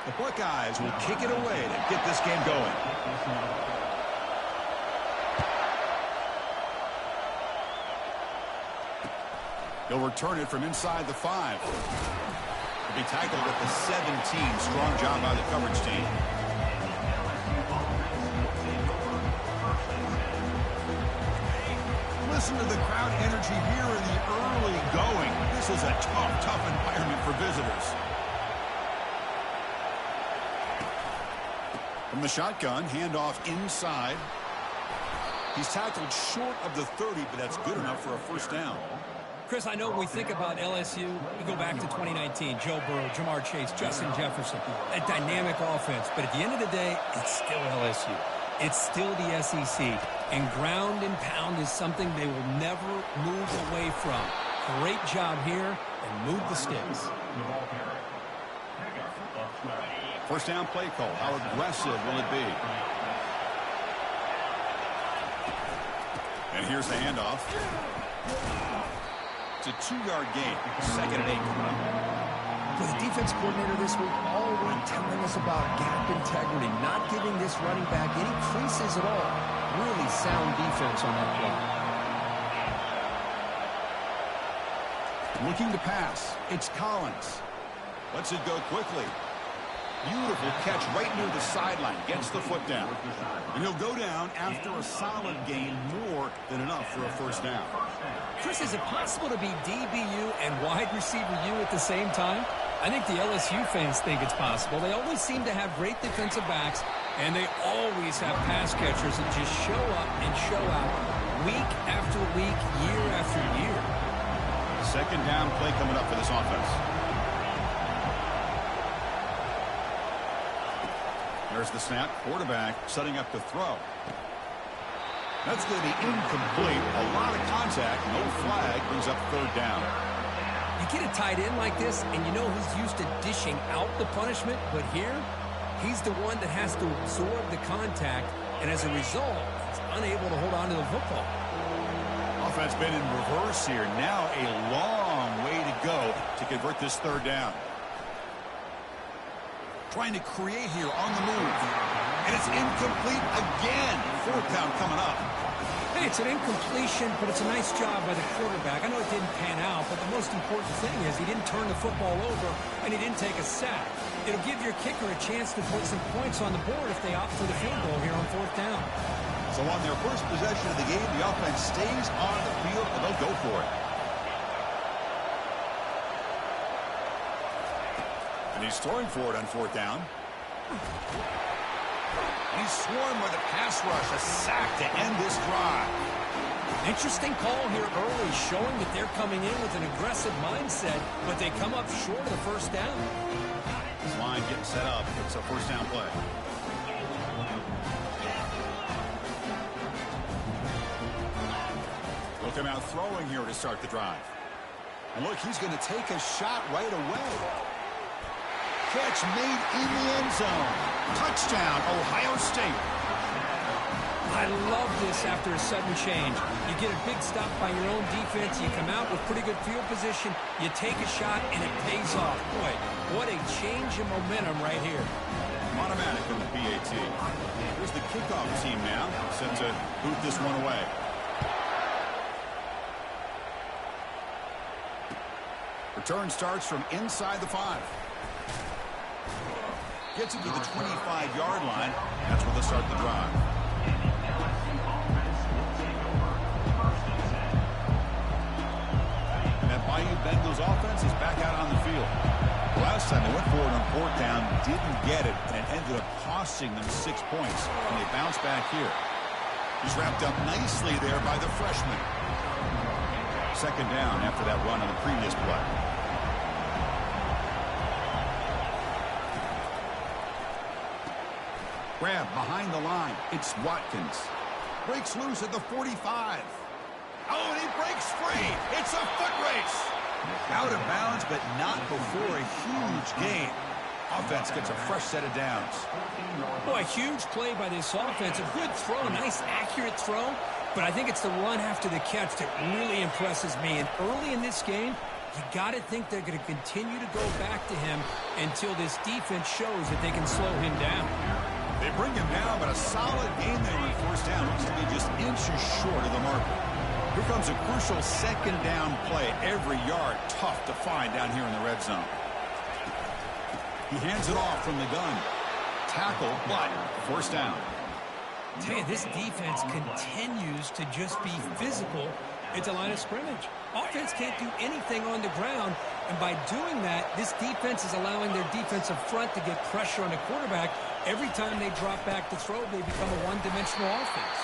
The Buckeyes will kick it away to get this game going. He'll return it from inside the 5. He'll be tackled at the 17. Strong job by the coverage team. Listen to the crowd energy here in the early going. This is a tough environment for visitors. From the shotgun, handoff inside. He's tackled short of the 30, but that's good enough for a first down. Chris, I know when we think about LSU, we go back to 2019, Joe Burrow, Jamar Chase, Justin Jefferson, a dynamic offense. But at the end of the day, it's still LSU. It's still the SEC. And ground and pound is something they will never move away from. Great job here, and move the sticks. First down play call. How aggressive will it be? And here's the handoff. It's a 2-yard gain. 2nd and 8 coming up. For the defense coordinator this week, already telling us about gap integrity, not giving this running back any creases at all. Really sound defense on that play. Looking to pass. It's Collins. Lets it go quickly. Beautiful catch right near the sideline. Gets the foot down. And he'll go down after a solid gain, more than enough for a first down. Chris, is it possible to be DBU and wide receiver U at the same time? I think the LSU fans think it's possible. They always seem to have great defensive backs, and they always have pass catchers that just show up and show out week after week, year after year. 2nd down play coming up for this offense. There's the snap. Quarterback setting up to throw. That's going to be incomplete. A lot of contact. No flag. Brings up 3rd down. You get a tight end like this, and you know he's used to dishing out the punishment. But here, he's the one that has to absorb the contact. And as a result, he's unable to hold on to the football. Offense been in reverse here. Now a long way to go to convert this 3rd down. Trying to create here on the move. And it's incomplete again. 4th down coming up. Hey, it's an incompletion, but it's a nice job by the quarterback. I know it didn't pan out, but the most important thing is he didn't turn the football over, and he didn't take a sack. It'll give your kicker a chance to put some points on the board if they opt for the field goal here on 4th down. So on their first possession of the game, the offense stays on the field, and they'll go for it. And he's throwing for it on 4th down. He's swarmed with a pass rush, a sack to end this drive. Interesting call here early, showing that they're coming in with an aggressive mindset, but they come up short of the first down. This line getting set up. It's a first down play. Look him out throwing here to start the drive. And look, he's going to take a shot right away. Catch made in the end zone. Touchdown, Ohio State. I love this after a sudden change. You get a big stop by your own defense. You come out with pretty good field position. You take a shot, and it pays off. Boy, what a change in momentum right here. Automatic in the PAT. Here's the kickoff team now, set to boot this one away. Return starts from inside the 5. Gets it to the 25-yard line. That's where they'll start the drive. And that Bayou Bengals offense is back out on the field. Last time they went for it on 4th down, didn't get it, and it ended up costing them 6 points. And they bounce back here. He's wrapped up nicely there by the freshman. 2nd down after that run on the previous play. Grab behind the line. It's Watkins. Breaks loose at the 45. Oh, and he breaks free. It's a foot race. Out of bounds, but not before a huge gain. Offense gets a fresh set of downs. Boy, a huge play by this offense. A good throw, a nice accurate throw. But I think it's the run after the catch that really impresses me. And early in this game, You got to think they're going to continue to go back to him until this defense shows that they can slow him down. They bring him down, but a solid game there on first down. Looks to be just inches short of the marker. Here comes a crucial second down play. Every yard tough to find down here in the red zone. He hands it off from the gun. Tackle, but first down. I tell you, this defense continues to just be physical at the line of scrimmage. Offense can't do anything on the ground, and by doing that, this defense is allowing their defensive front to get pressure on the quarterback. Every time they drop back to throw, they become a one-dimensional offense.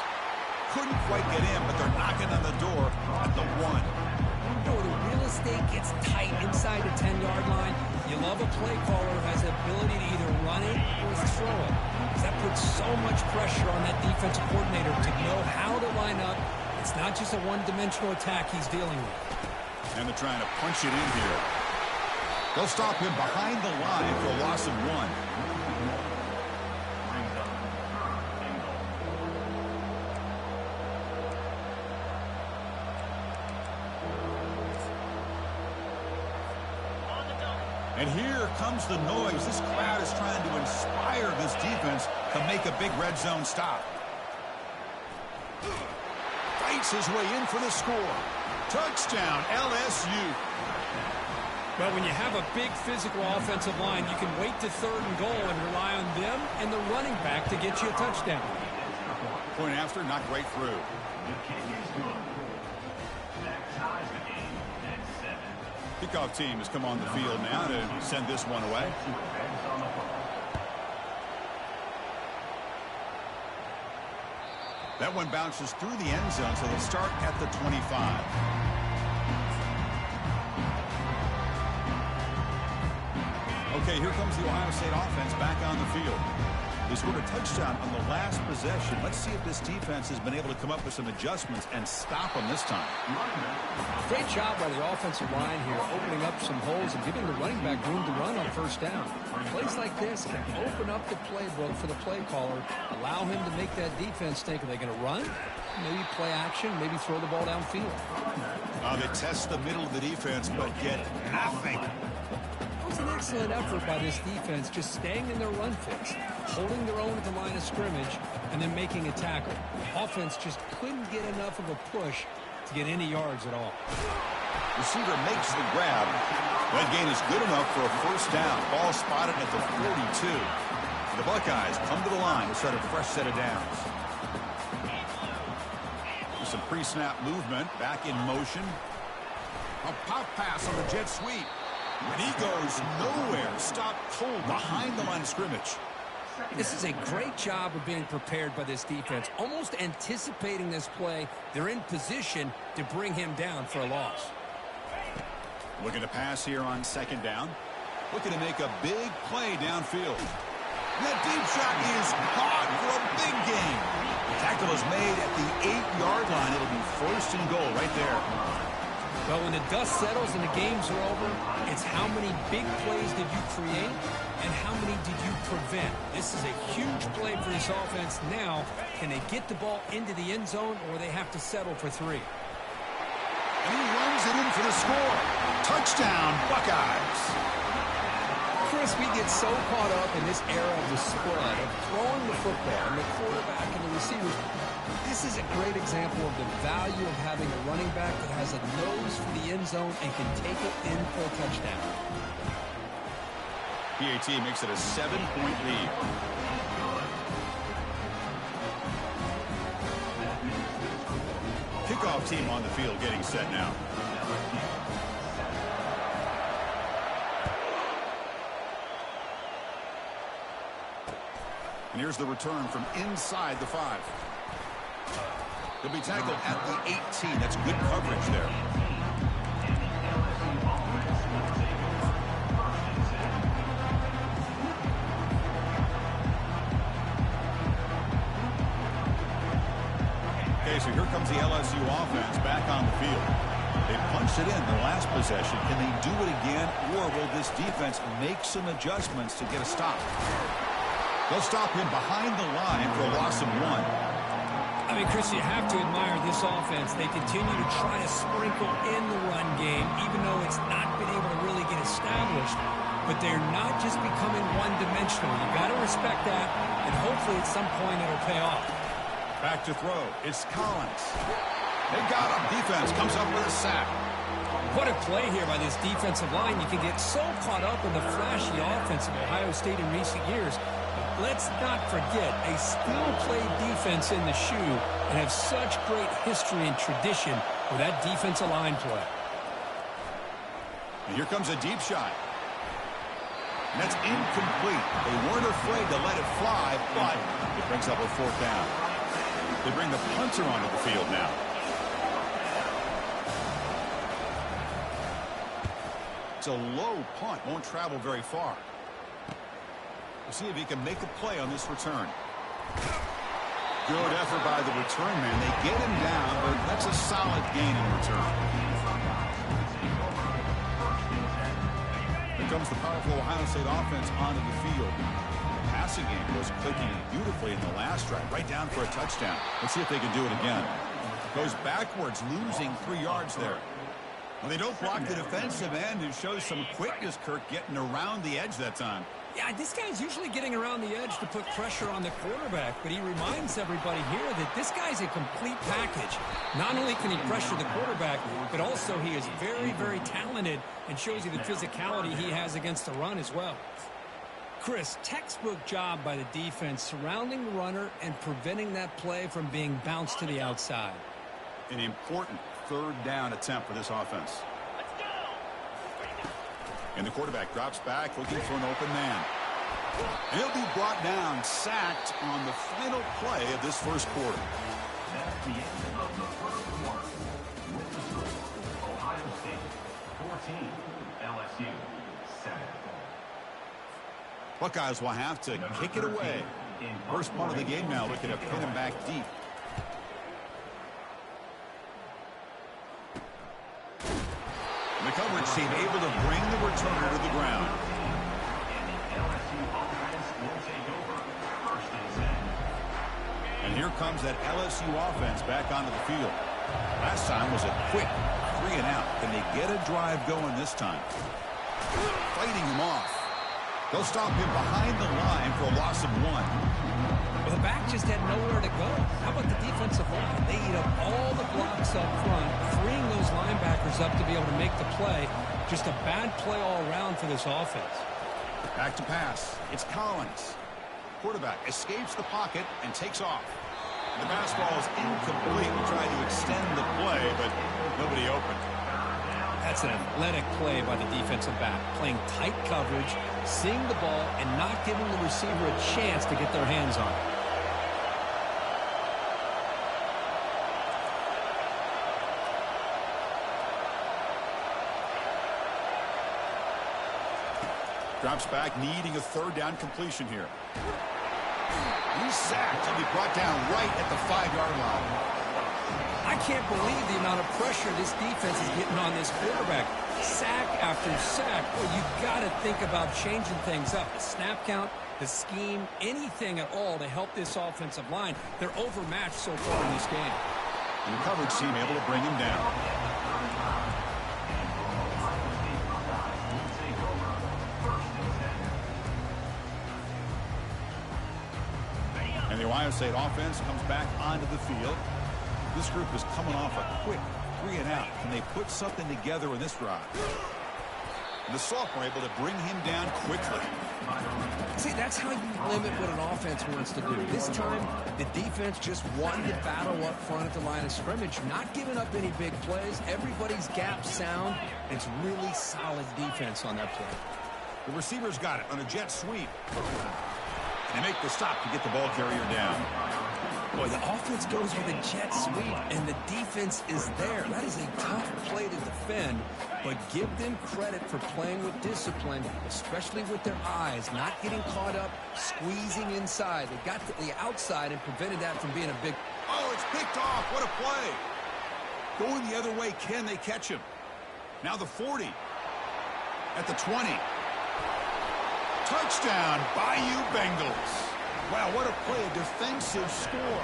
Couldn't quite get in, but they're knocking on the door at the 1. You know, the real estate gets tight inside the 10-yard line. You love a play caller who has the ability to either run it or throw it. Because that puts so much pressure on that defensive coordinator to know how to line up. It's not just a one-dimensional attack he's dealing with. And they're trying to punch it in here. They'll stop him behind the line for a loss of 1. And here comes the noise. This crowd is trying to inspire this defense to make a big red zone stop. Fights his way in for the score. Touchdown, LSU. Well, when you have a big physical offensive line, you can wait to third and goal and rely on them and the running back to get you a touchdown. Point after, knocked right through. Kickoff team has come on the field now to send this one away. That one bounces through the end zone, so they'll start at the 25. Okay, here comes the Ohio State offense back on the field. They scored a touchdown on the last possession. Let's see if this defense has been able to come up with some adjustments and stop them this time. Great job by the offensive line here, opening up some holes and giving the running back room to run on first down. Plays like this can open up the playbook for the play caller, allow him to make that defense think, are they going to run? Maybe play action, maybe throw the ball downfield. They test the middle of the defense, but get nothing. It was an excellent effort by this defense, just staying in their run fix, holding their own at the line of scrimmage, and then making a tackle. Offense just couldn't get enough of a push to get any yards at all. Receiver makes the grab. That gain is good enough for a first down. Ball spotted at the 42. The Buckeyes come to the line to set a fresh set of downs. With some pre-snap movement, back in motion. A pop pass on the jet sweep. And he goes nowhere. Stopped cold behind the line of scrimmage. This is a great job of being prepared by this defense. Almost anticipating this play, they're in position to bring him down for a loss. Looking to pass here on second down. Looking to make a big play downfield. That deep shot is caught for a big gain. The tackle is made at the 8-yard line. It'll be first and goal right there. Well, when the dust settles and the games are over, it's how many big plays did you create and how many did you prevent. This is a huge play for this offense. Now, can they get the ball into the end zone or they have to settle for 3? And he runs it in for the score. Touchdown, Buckeyes. Chris, we get so caught up in this era of the spread, of throwing the football and the quarterback and the receivers. This is a great example of the value of having a running back that has a nose for the end zone and can take it in for a touchdown. PAT makes it a 7-point lead. Kickoff team on the field getting set now. And here's the return from inside the 5. He'll be tackled at the 18. That's good coverage there. Okay, so here comes the LSU offense back on the field. They punched it in their last possession. Can they do it again, or will this defense make some adjustments to get a stop? They'll stop him behind the line for a loss of 1. I mean, Chris, you have to admire this offense. They continue to try to sprinkle in the run game, even though it's not been able to really get established. But they're not just becoming one-dimensional. You got to respect that, and hopefully at some point it'll pay off. Back to throw. It's Collins. They got him. Defense comes up with a sack. What a play here by this defensive line. You can get so caught up in the flashy offense of Ohio State in recent years. Let's not forget, a still-play defense in the shoe and have such great history and tradition with that defensive line play. And here comes a deep shot. And that's incomplete. They weren't afraid to let it fly, but it brings up a fourth down. They bring the punter onto the field now. It's a low punt, won't travel very far. We'll see if he can make a play on this return. Good effort by the return man. They get him down, but that's a solid gain in return. Here comes the powerful Ohio State offense onto the field. The passing game was clicking beautifully in the last drive, right down for a touchdown. Let's see if they can do it again. Goes backwards, losing 3 yards there. Well, they don't block the defensive end, who shows some quickness, Kirk, getting around the edge that time. Yeah, this guy's usually getting around the edge to put pressure on the quarterback, but he reminds everybody here that this guy's a complete package. Not only can he pressure the quarterback, but also he is very, very talented and shows you the physicality he has against the run as well. Chris, textbook job by the defense surrounding the runner and preventing that play from being bounced to the outside. An important third down attempt for this offense. And the quarterback drops back, looking for an open man. And he'll be brought down, sacked on the final play of this first quarter. That's the end of the first quarter. With the score, Ohio State 14, LSU 7. Buckeyes will have to kick it away. First punt of the game now, looking to pin him back deep. The coverage team able to bring the returner to the ground. And here comes that LSU offense back onto the field. Last time was a quick 3-and-out. Can they get a drive going this time? Fighting him off. They'll stop him behind the line for a loss of 1. Well, the back just had nowhere to go. How about the defensive line? They eat up all the blocks up front, freeing those linebackers up to be able to make the play. Just a bad play all around for this offense. Back to pass. It's Collins. Quarterback escapes the pocket and takes off. The pass ball is incomplete. We tried to extend the play, but nobody open. That's an athletic play by the defensive back, playing tight coverage, seeing the ball, and not giving the receiver a chance to get their hands on it. Drops back, needing a third down completion here. He's sacked. He'll be brought down right at the 5-yard line. I can't believe the amount of pressure this defense is getting on this quarterback. Sack after sack. Well, you've got to think about changing things up. The snap count, the scheme, anything at all to help this offensive line. They're overmatched so far in this game. And the coverage team able to bring him down. And the Ohio State offense comes back onto the field. This group is coming off a quick 3-and-out. Can they put something together in this drive? And the sophomore able to bring him down quickly. See, that's how you limit what an offense wants to do. This time, the defense just wanted to battle up front at the line of scrimmage, not giving up any big plays. Everybody's gap sound. It's really solid defense on that play. The receivers got it on a jet sweep. And they make the stop to get the ball carrier down. Boy, the offense goes with a jet sweep, and the defense is there. That is a tough play to defend, but give them credit for playing with discipline, especially with their eyes, not getting caught up, squeezing inside. They got to the outside and prevented that from being a big... Oh, it's picked off. What a play. Going the other way, can they catch him? Now the 40. At the 20. Touchdown, Bayou Bengals. Wow, what a play, a defensive score.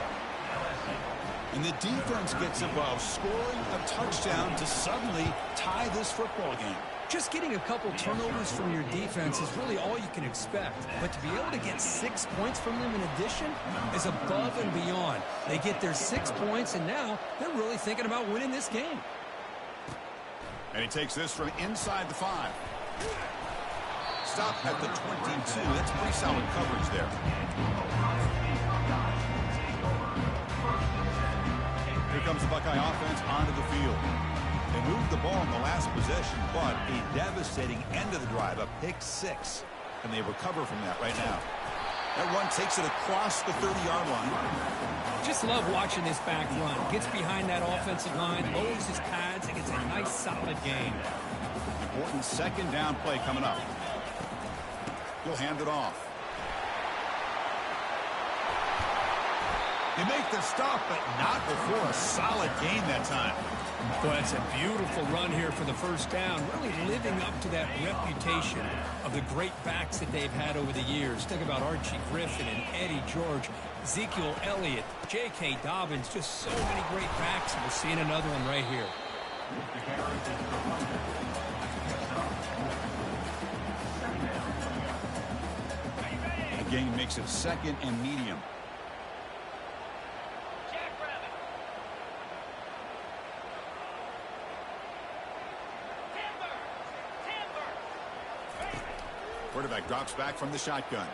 And the defense gets involved, scoring a touchdown to suddenly tie this football game. Just getting a couple turnovers from your defense is really all you can expect. But to be able to get 6 points from them in addition is above and beyond. They get their 6 points, and now they're really thinking about winning this game. And he takes this from inside the 5. Stop at the 22. That's pretty solid coverage there. Here comes the Buckeye offense onto the field. They moved the ball in the last possession, but a devastating end of the drive, a pick 6. And they recover from that right now. That run takes it across the 30-yard line. Just love watching this back run. Gets behind that offensive line, lowers his pads, and gets a nice solid gain. Important second down play coming up. He'll hand it off. They make the stop, but not before a solid gain that time. Well, that's a beautiful run here for the first down, really living up to that reputation of the great backs that they've had over the years. Think about Archie Griffin and Eddie George, Ezekiel Elliott, J.K. Dobbins, just so many great backs, and we're seeing another one right here. Again, makes it second and medium. Quarterback drops back from the shotgun.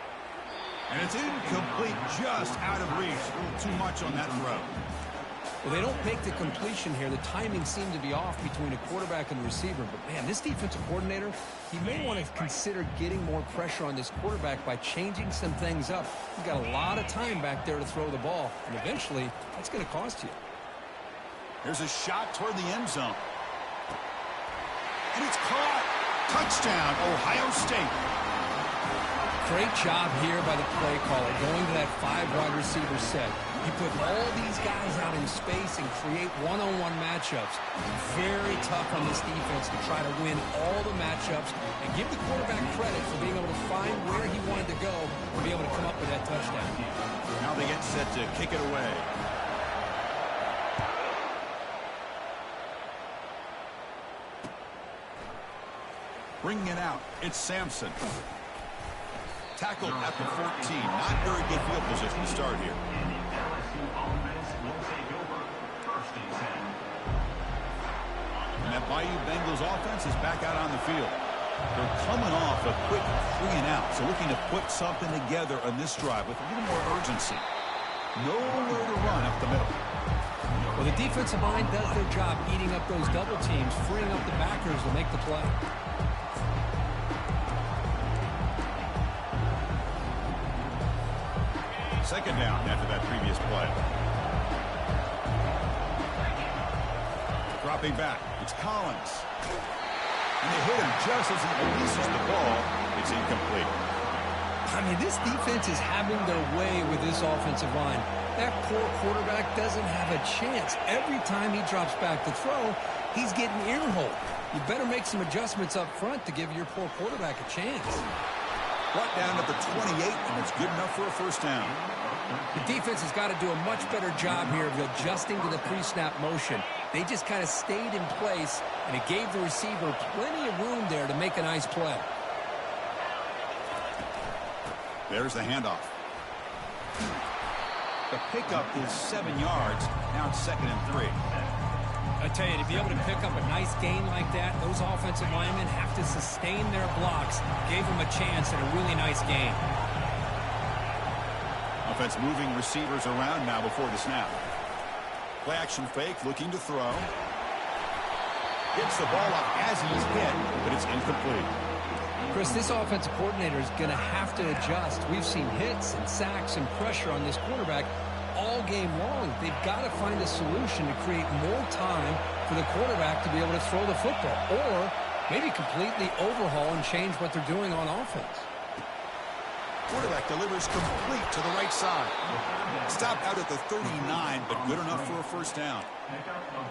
And it's incomplete, just out of reach. A little too much on that throw. Well, they don't make the completion here. The timing seemed to be off between a quarterback and the receiver. But, man, this defensive coordinator, he may want to consider getting more pressure on this quarterback by changing some things up. You've got a lot of time back there to throw the ball. And eventually, that's going to cost you. Here's a shot toward the end zone. And it's caught. Touchdown, Ohio State. Great job here by the play caller, going to that 5-wide receiver set. You put all these guys out in space and create one-on-one matchups. Very tough on this defense to try to win all the matchups and give the quarterback credit for being able to find where he wanted to go and be able to come up with that touchdown. Now they get set to kick it away. Bringing it out, it's Sampson. Tackled at the 14. Not very good field position to start here. And that Bayou Bengals offense is back out on the field. They're coming off a quick 3 and out, so looking to put something together on this drive with a little more urgency. Nowhere to run up the middle. Well, the defensive line does their job eating up those double teams, freeing up the backers to make the play. Second down after that previous play. Dropping back, it's Collins. And they hit him just as he releases the ball. It's incomplete. I mean, this defense is having their way with this offensive line. That poor quarterback doesn't have a chance. Every time he drops back to throw, he's getting earholed. You better make some adjustments up front to give your poor quarterback a chance. Brought down at the 28, and it's good enough for a first down. The defense has got to do a much better job here of adjusting to the pre-snap motion. They just kind of stayed in place, and it gave the receiver plenty of room there to make a nice play. There's the handoff. The pickup is 7 yards. Now it's 2nd and 3. I tell you, to be able to pick up a nice gain like that, those offensive linemen have to sustain their blocks. Gave them a chance at a really nice gain. Offense moving receivers around now before the snap. Play action fake, looking to throw. Gets the ball up as he's hit, but it's incomplete. Chris, this offensive coordinator is going to have to adjust. We've seen hits and sacks and pressure on this quarterback all game long. They've got to find a solution to create more time for the quarterback to be able to throw the football, or maybe completely overhaul and change what they're doing on offense. Quarterback delivers complete to the right side. Stopped out at the 39, but good enough for a first down.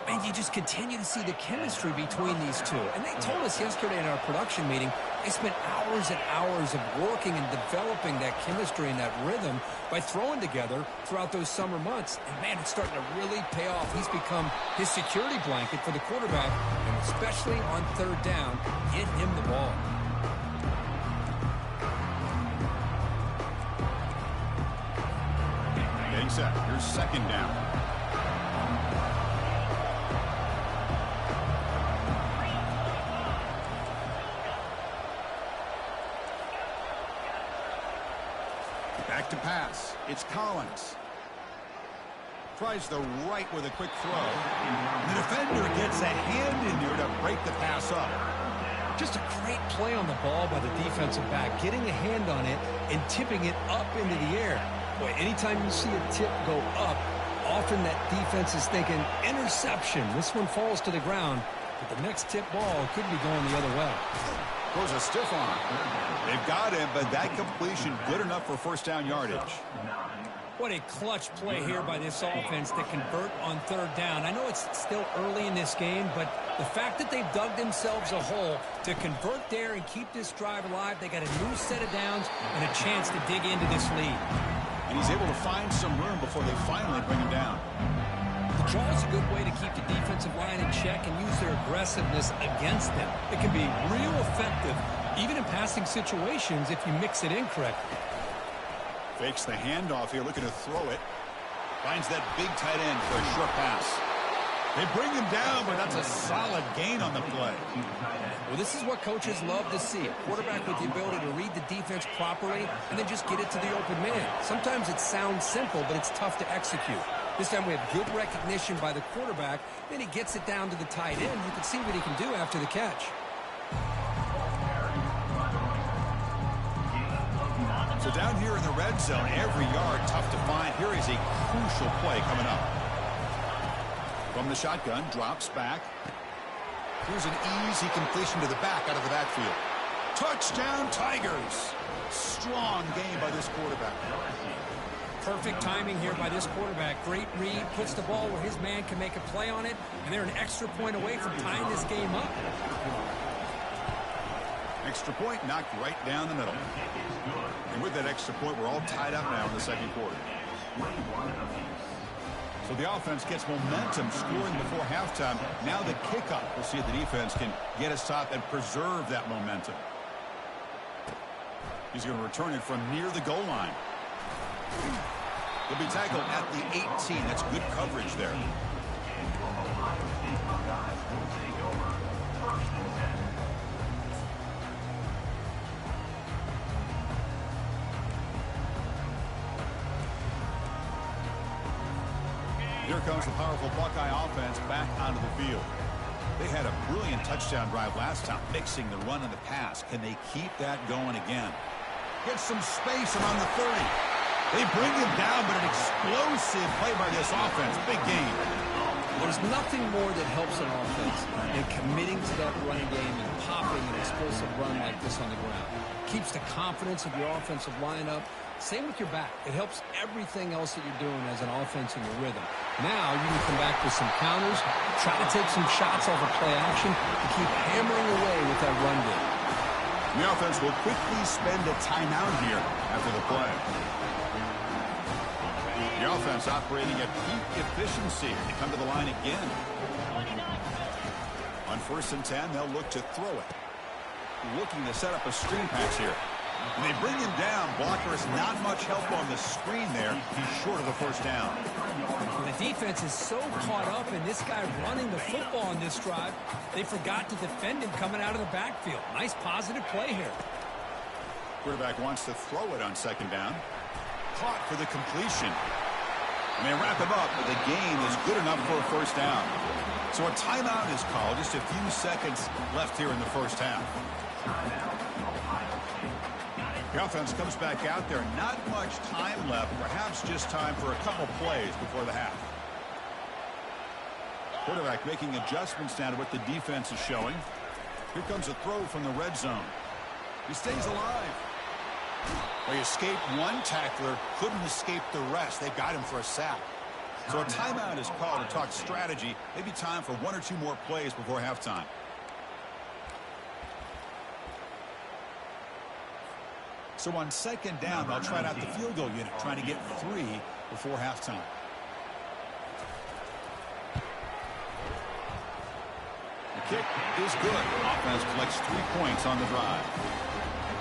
And you just continue to see the chemistry between these two. And they told us yesterday in our production meeting, they spent hours and hours of working and developing that chemistry and that rhythm by throwing together throughout those summer months. And, man, it's starting to really pay off. He's become his security blanket for the quarterback, and especially on third down, get him the ball. Getting set. Here's second down. Back to pass. It's Collins. Tries the right with a quick throw. The defender gets a hand in there to break the pass up. Just a great play on the ball by the defensive back, getting a hand on it and tipping it up into the air. Boy, anytime you see a tip go up, often that defense is thinking interception. This one falls to the ground, but the next tip ball could be going the other way. Throws a stiff arm. They've got him, but that completion good enough for first down yardage. What a clutch play here by this offense to convert on third down. I know it's still early in this game, but the fact that they've dug themselves a hole to convert there and keep this drive alive, they got a new set of downs and a chance to dig into this lead. And he's able to find some room before they finally bring him down. The draw is a good way to keep the defensive line in check and use their aggressiveness against them. It can be real effective, even in passing situations, if you mix it in correctly. Fakes the handoff here, looking to throw it. Finds that big tight end for a short pass. They bring him down, but that's a solid gain on the play. Well, this is what coaches love to see. A quarterback with the ability to read the defense properly and then just get it to the open man. Sometimes it sounds simple, but it's tough to execute. This time we have good recognition by the quarterback. Then he gets it down to the tight end. You can see what he can do after the catch. So down here in the red zone, every yard tough to find. Here is a crucial play coming up. From the shotgun, drops back. Here's an easy completion to the back out of the backfield. Touchdown, Tigers. Strong game by this quarterback. Perfect timing here by this quarterback. Great read, puts the ball where his man can make a play on it, and they're an extra point away from tying this game up. Extra point knocked right down the middle. And with that extra point, we're all tied up now in the second quarter. So the offense gets momentum scoring before halftime. Now the kickoff. We'll see if the defense can get a stop and preserve that momentum. He's going to return it from near the goal line. He'll be tackled at the 18. That's good coverage there. Here comes the powerful Buckeye offense back onto the field. They had a brilliant touchdown drive last time, mixing the run and the pass. Can they keep that going again? Get some space around the 30. They bring him down, but an explosive play by this offense. Big game. There's nothing more that helps an offense than committing to that running game and popping an explosive run like this on the ground. Keeps the confidence of your offensive lineup. Same with your back. It helps everything else that you're doing as an offense in your rhythm. Now you can come back with some counters, try to take some shots off of play action, and keep hammering away with that run game. The offense will quickly spend a timeout here after the play. The offense operating at peak efficiency. They come to the line again. On 1st and 10, they'll look to throw it. Looking to set up a screen pass here. And they bring him down. Blocker is not much help on the screen there. He's short of the first down. The defense is so caught up in this guy running the football on this drive, they forgot to defend him coming out of the backfield. Nice positive play here. Quarterback wants to throw it on 2nd down. Caught for the completion. And they wrap him up, but the gain is good enough for a first down. So a timeout is called. Just a few seconds left here in the first half. The offense comes back out there. Not much time left. Perhaps just time for a couple plays before the half. Quarterback making adjustments now to what the defense is showing. Here comes a throw from the red zone. He stays alive. Well, he escaped one tackler, couldn't escape the rest. They got him for a sack. So a timeout is called to talk strategy. Maybe time for one or two more plays before halftime. So on second down, they'll try out the field goal unit, trying to get 3 before halftime. The kick is good. Offense collects 3 points on the drive.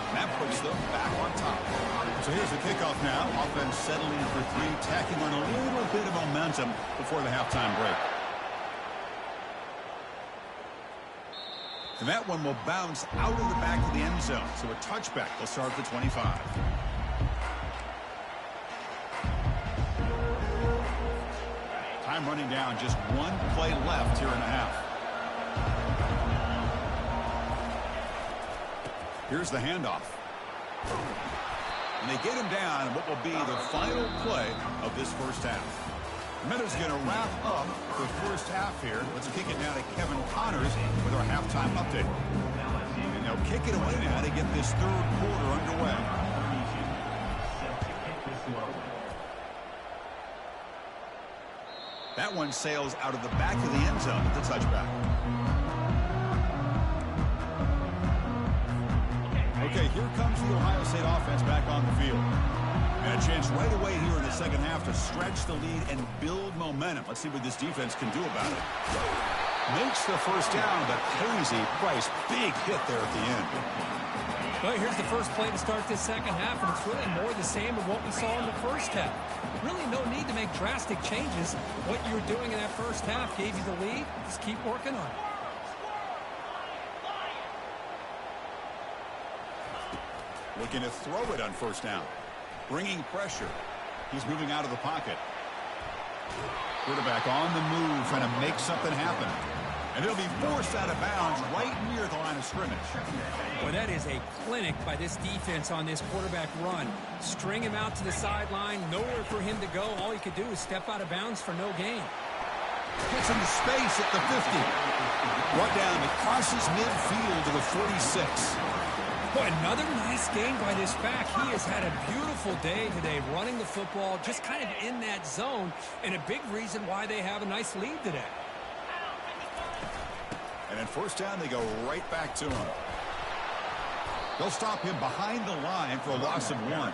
And that puts them back on top. So here's the kickoff now. Offense settling for 3, tacking on a little bit of momentum before the halftime break. And that one will bounce out of the back of the end zone. So a touchback. They'll start at the 25. Time running down. Just 1 play left here in the half. Here's the handoff. And they get him down in what will be the final play of this first half. Minutes going to wrap up the first half here. Let's kick it now to Kevin Connors with our halftime update. And they'll kick it away now to get this third quarter underway. That one sails out of the back of the end zone at the touchback. Okay, here comes the Ohio State offense back on the field. And a chance right away here in the second half to stretch the lead and build momentum. Let's see what this defense can do about it. Makes the first down, but crazy Price. Big hit there at the end. Well, here's the first play to start this second half, and it's really more the same of what we saw in the first half. Really no need to make drastic changes. What you were doing in that first half gave you the lead. Just keep working on it. Looking to throw it on first down. Bringing pressure. He's moving out of the pocket. Quarterback on the move, trying to make something happen. And it'll be forced out of bounds right near the line of scrimmage. Well, that is a clinic by this defense on this quarterback run. String him out to the sideline, nowhere for him to go. All he could do is step out of bounds for no gain. Gets into space at the 50. Brought down crosses midfield to the 46. Boy, another nice gain by this back. He has had a beautiful day today running the football, just kind of in that zone, and a big reason why they have a nice lead today. And then first down, they go right back to him. They'll stop him behind the line for a loss of 1.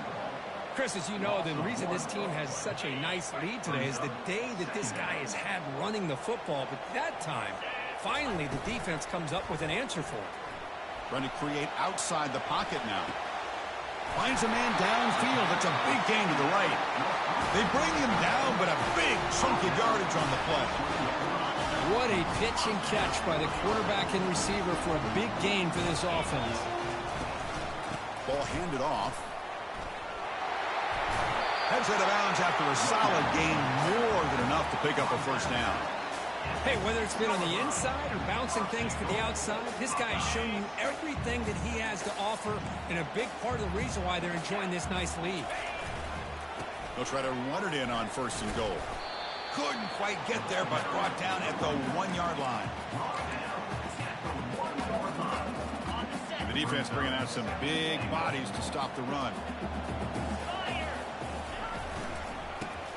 Chris, as you know, the reason this team has such a nice lead today is the day that this guy has had running the football. But that time, finally, the defense comes up with an answer for it. Trying to create outside the pocket now. Finds a man downfield. It's a big gain to the right. They bring him down, but a big chunk of yardage on the play. What a pitch and catch by the quarterback and receiver for a big gain for this offense. Ball handed off. Heads out of bounds after a solid gain, more than enough to pick up a first down. Hey, whether it's been on the inside or bouncing things to the outside, this guy has shown you everything that he has to offer, and a big part of the reason why they're enjoying this nice lead. They'll try to run it in on first and goal. Couldn't quite get there, but brought down at the 1-yard line. And the defense bringing out some big bodies to stop the run.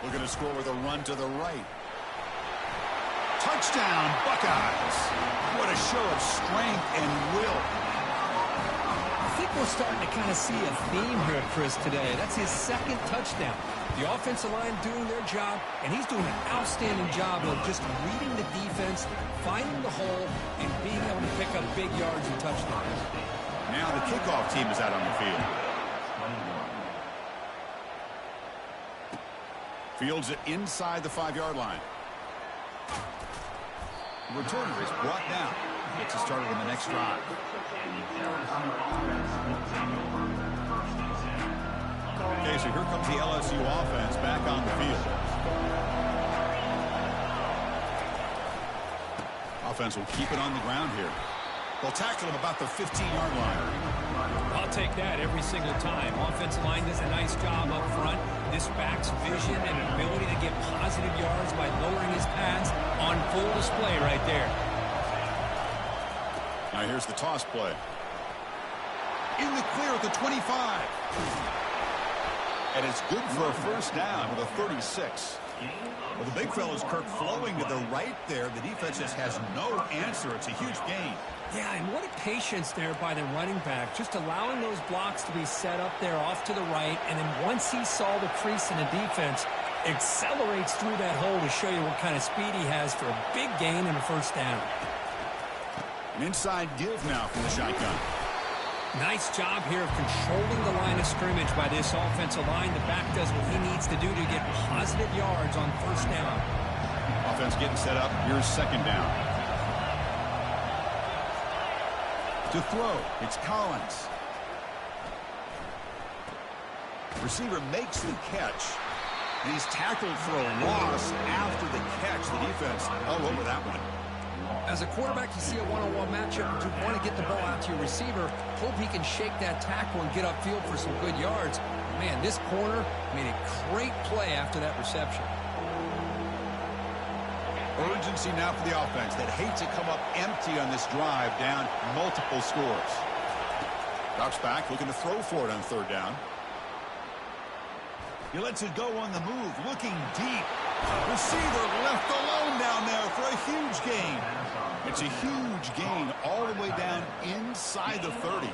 Looking to score with a run to the right. Touchdown, Buckeyes. What a show of strength and will. I think we're starting to kind of see a theme here, Chris, today. That's his second touchdown. The offensive line doing their job, and he's doing an outstanding job of just reading the defense, finding the hole, and being able to pick up big yards and touchdowns. Now the kickoff team is out on the field. Fields it inside the 5-yard line. The returner is brought down. Gets us started on the next drive. Okay, so here comes the LSU offense back on the field. Offense will keep it on the ground here. They'll tackle him about the 15-yard line. I'll take that every single time. Offensive line does a nice job up front. This back's vision and ability to get positive yards by lowering his pads on full display right there. Now here's the toss play. In the clear at the 25. And it's good for a first down with a 36. Well, the big fella's Kirk flowing to the right there. The defense just has no answer. It's a huge gain. Yeah, and what a patience there by the running back. Just allowing those blocks to be set up there off to the right. And then once he saw the crease in the defense, accelerates through that hole to show you what kind of speed he has for a big gain and a first down. An inside give now from the shotgun. Nice job here of controlling the line of scrimmage by this offensive line. The back does what he needs to do to get positive yards on first down. Offense getting set up. Here's second down. To throw, it's Collins. Receiver makes the catch. And he's tackled for a loss after the catch. The defense all over that one. As a quarterback, you see a one-on-one matchup. You want to get the ball out to your receiver. Hope he can shake that tackle and get upfield for some good yards. Man, this corner made a great play after that reception. Urgency now for the offense that hates to come up empty on this drive, down multiple scores. Drops back, looking to throw for it on third down. He lets it go on the move, looking deep. Receiver left alone down there for a huge gain. It's a huge gain all the way down inside the 30.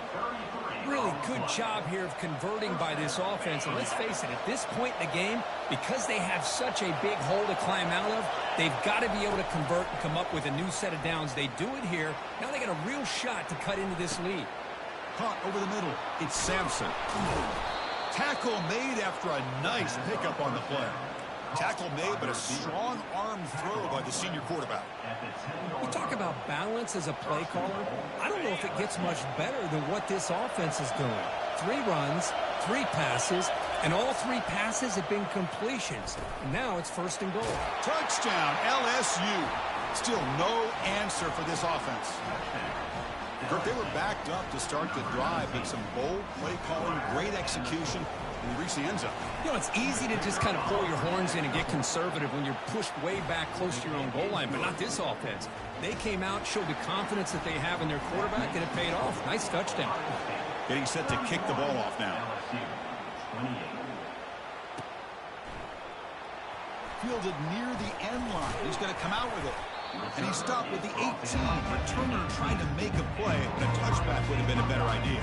Really good job here of converting by this offense. And let's face it, at this point in the game, because they have such a big hole to climb out of, they've got to be able to convert and come up with a new set of downs. They do it here. Now they got a real shot to cut into this lead. Caught over the middle. It's Sampson. Tackle made after a nice pickup on the play. Tackle made, but a strong arm throw by the senior quarterback. You talk about balance as a play caller. I don't know if it gets much better than what this offense is doing. 3 runs, 3 passes, and all 3 passes have been completions. And now it's first and goal. Touchdown, LSU. Still no answer for this offense. Kirk, they were backed up to start the drive, but some bold play calling, great execution, and they reached the end zone. You know, it's easy to just kind of pull your horns in and get conservative when you're pushed way back close to your own goal line, but not this offense. They came out, showed the confidence that they have in their quarterback, and it paid off. Nice touchdown. Getting set to kick the ball off now. Fielded near the end line. He's going to come out with it. And he stopped with the 18. Returner trying to make a play, but a touchback would have been a better idea.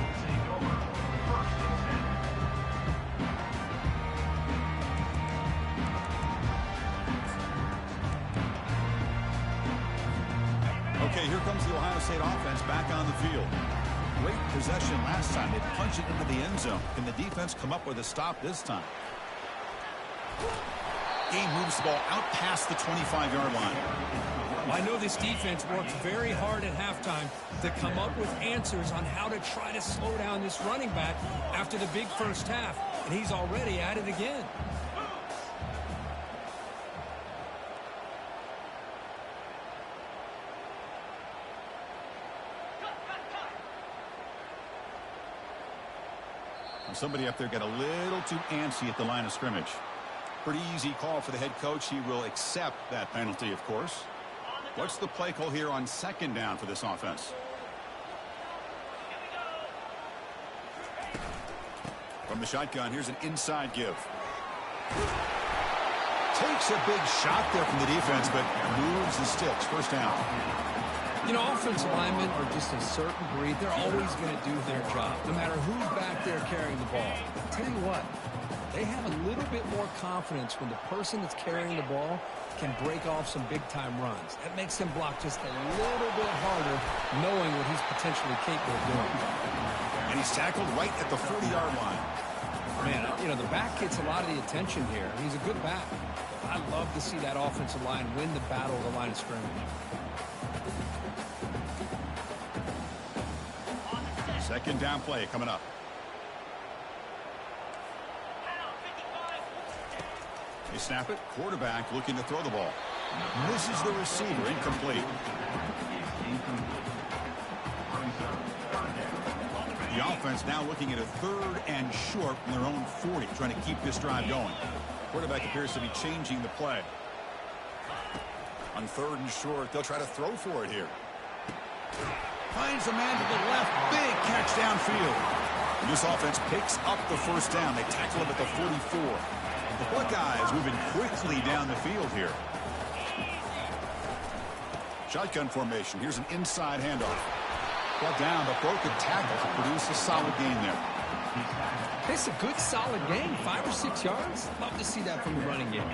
Okay, here comes the Ohio State offense back on the field. Great possession last time. They punched it into the end zone. Can the defense come up with a stop this time? Game moves the ball out past the 25-yard line. I know this defense worked very hard at halftime to come up with answers on how to try to slow down this running back after the big first half, and he's already at it again. Somebody up there got a little too antsy at the line of scrimmage. Pretty easy call for the head coach. He will accept that penalty, of course. What's the play call here on second down for this offense? From the shotgun, here's an inside give. Takes a big shot there from the defense, but moves the sticks. First down. You know, offensive linemen are just a certain breed. They're always going to do their job, no matter who's back there carrying the ball. I'll tell you what, they have a little bit more confidence when the person that's carrying the ball can break off some big-time runs. That makes him block just a little bit harder, knowing what he's potentially capable of doing. And he's tackled right at the 40-yard line. Man, you know, the back gets a lot of the attention here. He's a good back. I love to see that offensive line win the battle of the line of scrimmage. Second down play coming up. They snap it. Quarterback looking to throw the ball. Misses the receiver. Incomplete. The offense now looking at a 3rd and short from their own 40, trying to keep this drive going. Quarterback appears to be changing the play. On 3rd and short, they'll try to throw for it here. Finds a man to the left. Big catch downfield. This offense picks up the first down. They tackle him at the 44. The Buckeyes moving quickly down the field here. Shotgun formation. Here's an inside handoff. Brought down, but broken tackle to produce a solid gain there. It's a good, solid game. 5 or 6 yards. Love to see that from the running game.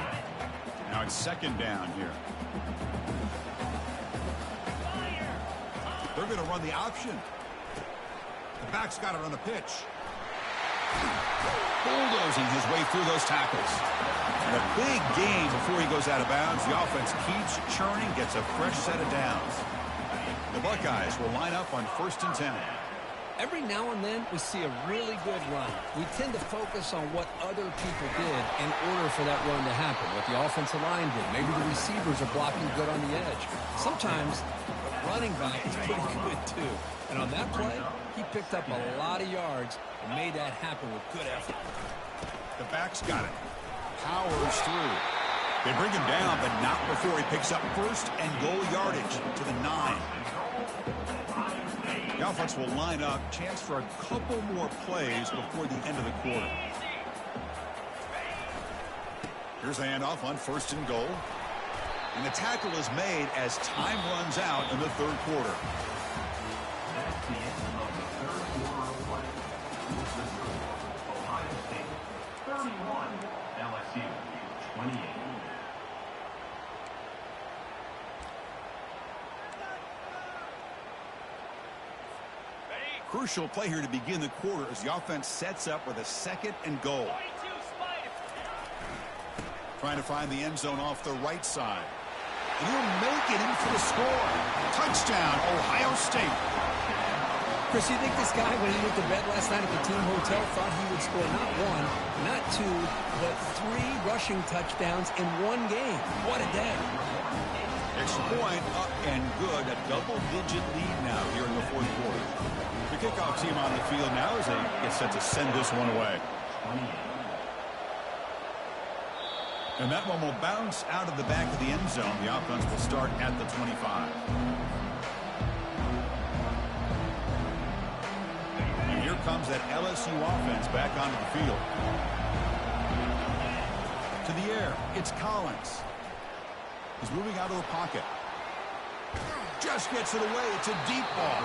Now it's second down here. They're going to run the option. The back's got it on the pitch. Bulldozing his way through those tackles. And a big gain before he goes out of bounds. The offense keeps churning, gets a fresh set of downs. The Buckeyes will line up on 1st and 10. Every now and then, we see a really good run. We tend to focus on what other people did in order for that run to happen, what the offensive line did. Maybe the receivers are blocking good on the edge. Sometimes the running back is pretty good, too. And on that play, he picked up a lot of yards and made that happen with good effort. The back's got it. Powers through. They bring him down, but not before he picks up 1st and goal yardage to the 9. The offense will line up. Chance for a couple more plays before the end of the quarter. Here's the handoff on 1st and goal. And the tackle is made as time runs out in the 3rd quarter. That's the end of the 3rd quarter of play. Ohio State 31, LSU 28. Crucial play here to begin the quarter as the offense sets up with a 2nd and goal. Trying to find the end zone off the right side. And he'll make it in for the score. Touchdown, Ohio State. Chris, you think this guy, when he went to bed last night at the team hotel, thought he would score not 1, not 2, but 3 rushing touchdowns in one game? What a day. Extra point up and good. A double-digit lead now here in the 4th quarter. The kickoff team on the field now as they get set to send this one away. And that one will bounce out of the back of the end zone. The offense will start at the 25. And here comes that LSU offense back onto the field. To the air, it's Collins. He's moving out of the pocket. Just gets it away. It's a deep ball.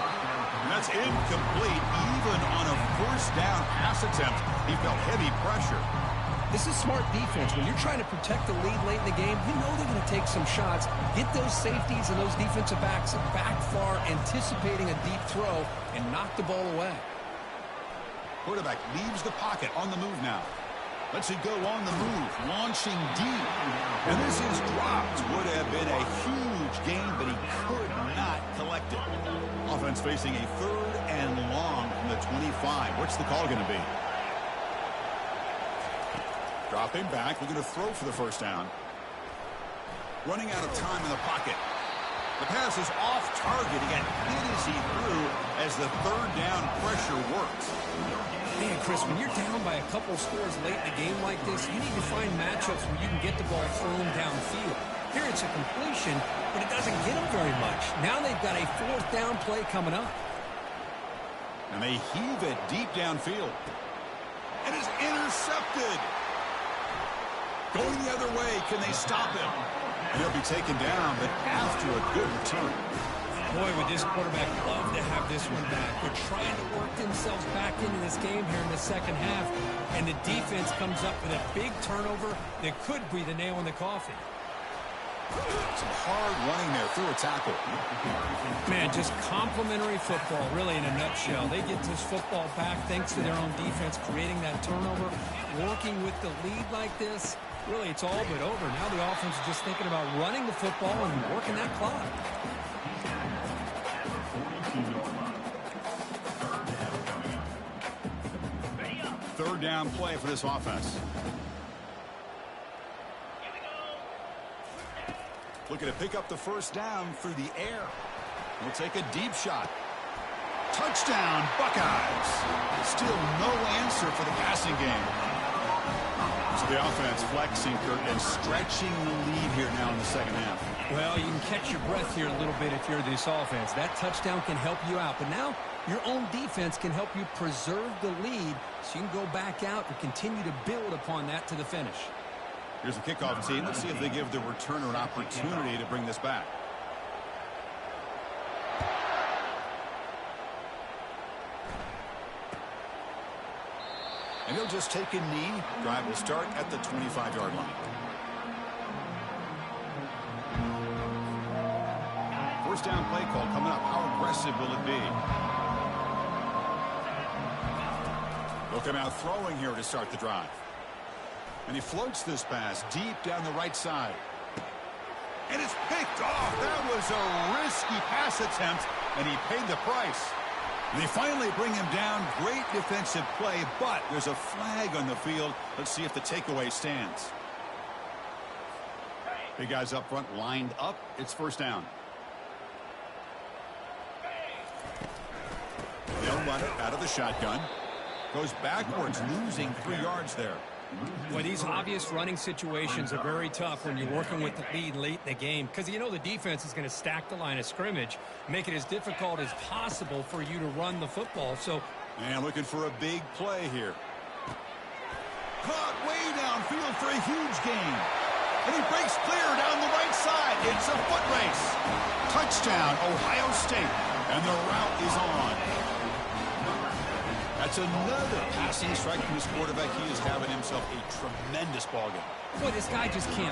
And that's incomplete. Even on a 1st down pass attempt, he felt heavy pressure. This is smart defense. When you're trying to protect the lead late in the game, you know they're going to take some shots, get those safeties and those defensive backs back far, anticipating a deep throw, and knock the ball away. Quarterback leaves the pocket on the move now. Lets it go on the move, launching deep. And this is dropped. Would have been a huge gain, but he could not collect it. Offense facing a 3rd and long from the 25. What's the call going to be? Dropping back. We're going to throw for the 1st down. Running out of time in the pocket. The pass is off target. He got hit as he threw as the 3rd down pressure works. Man, Chris, when you're down by a couple scores late in a game like this, you need to find matchups where you can get the ball thrown downfield. Here it's a completion, but it doesn't get them very much. Now they've got a 4th down play coming up. And they heave it deep downfield. And it's intercepted. Going the other way, can they stop him? And he'll be taken down, but after a good return. Boy, would this quarterback love to have this one back. They're trying to work themselves back into this game here in the 2nd half. And the defense comes up with a big turnover that could be the nail in the coffin. Some hard running there through a tackle. Man, just complimentary football, really, in a nutshell. They get this football back thanks to their own defense, creating that turnover, working with the lead like this. Really, it's all but over. Now the offense is just thinking about running the football and working that clock. Third down play for this offense. Looking to pick up the 1st down through the air. We'll take a deep shot. Touchdown, Buckeyes. Still no answer for the passing game. So the offense flexing, Kirk, and stretching the lead here now in the 2nd half. Well, you can catch your breath here a little bit if you're this offense. That touchdown can help you out. But now Your own defense can help you preserve the lead so you can go back out and continue to build upon that to the finish. Here's the kickoff team. Let's see if they give the returner an opportunity to bring this back. And he'll just take a knee. Drive will start at the 25-yard line. First down play call coming up. How aggressive will it be? They'll come out throwing here to start the drive. And he floats this pass deep down the right side. And it's picked off. That was a risky pass attempt, and he paid the price. They finally bring him down. Great defensive play, but there's a flag on the field. Let's see if the takeaway stands. Big guys up front lined up. It's first down. They'll run it out of the shotgun. Goes backwards, losing 3 yards there. Well, these obvious running situations are very tough when you're working with the lead late in the game because you know the defense is going to stack the line of scrimmage, make it as difficult as possible for you to run the football. So, and looking for a big play here. Caught way downfield for a huge gain. And he breaks clear down the right side. It's a foot race. Touchdown, Ohio State. And the route is on. That's another passing strike from his quarterback. He is having himself a tremendous ballgame. boy, this guy just can't